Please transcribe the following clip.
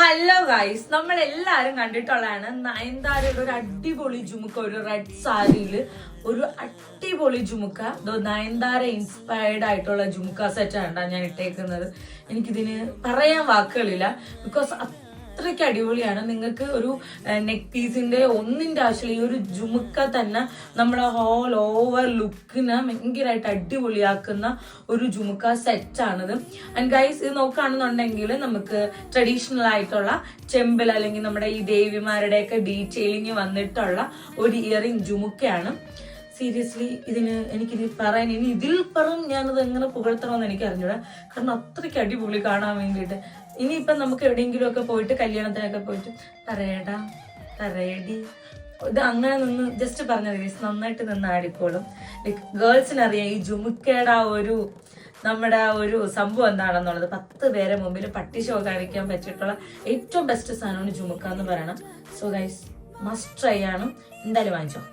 Hello guys, നമ്മൾ എല്ലാരും കണ്ടിട്ടുള്ളതാണ് നയൻതാരയുടെ ഒരു അടിപൊളി ജുമുക്ക, ഒരു റെഡ് സാരിയില് ഒരു അടിപൊളി ജുമുക്ക. നയൻതാര ഇൻസ്പയർഡ് ആയിട്ടുള്ള ജുമുക്ക സെറ്റാണ് ഞാൻ ഇട്ടേക്കുന്നത്. എനിക്കിതിന് പറയാൻ വാക്കുകളില്ല, ബിക്കോസ് അത്രയ്ക്ക് അടിപൊളിയാണ്. നിങ്ങൾക്ക് ഒരു നെക്ക് പീസിന്റെ ഒന്നിന്റെ ആവശ്യമില്ല, ഈ ഒരു ജുമുക്ക തന്നെ നമ്മളെ ഹോൾ ഓവർ ലുക്കിന് ഭയങ്കരമായിട്ട് അടിപൊളിയാക്കുന്ന ഒരു ജുമുക്ക സെറ്റാണിത്. ആൻഡ് ഗൈസ്, ഇത് നോക്കുകയാണെന്നുണ്ടെങ്കിൽ നമുക്ക് ട്രഡീഷണൽ ആയിട്ടുള്ള ചെമ്പിൽ അല്ലെങ്കിൽ നമ്മുടെ ഈ ദേവിമാരുടെയൊക്കെ ഡീറ്റെയിലിങ് വന്നിട്ടുള്ള ഒരു ഇയറിംഗ് ജുമുക്കയാണ്. സീരിയസ്ലി എനിക്കിത് പറയാൻ ഇനി ഇതിൽ ഞാനത് എങ്ങനെ പുകഴ്ത്തണമെന്ന് എനിക്ക് അറിഞ്ഞൂടാ, കാരണം അത്രയ്ക്ക് അടിപൊളി കാണാൻ വേണ്ടിയിട്ട്. ഇനിയിപ്പം നമുക്ക് എവിടെയെങ്കിലും ഒക്കെ പോയിട്ട് കല്യാണത്തിനൊക്കെ പോയിട്ട് പറയടി ഇത് അങ്ങനെ നിന്ന് ജസ്റ്റ് പറഞ്ഞത് നന്നായിട്ട് നിന്ന് ആടിക്കോളും. ലൈക്ക് ഗേൾസിനറിയാം ഈ ജുമുക്കയുടെ നമ്മുടെ ആ ഒരു സംഭവം എന്താണെന്നുള്ളത്. 10 പേരെ മുമ്പിൽ പട്ടി ഷോ കാണിക്കാൻ പറ്റിയിട്ടുള്ള ഏറ്റവും ബെസ്റ്റ് സാധനമാണ് ജുമുക്ക എന്ന് പറയണം. സോ ഗൈസ്, മസ്റ്റ് ട്രൈ ആണ്, എന്തായാലും വാങ്ങിച്ചോ.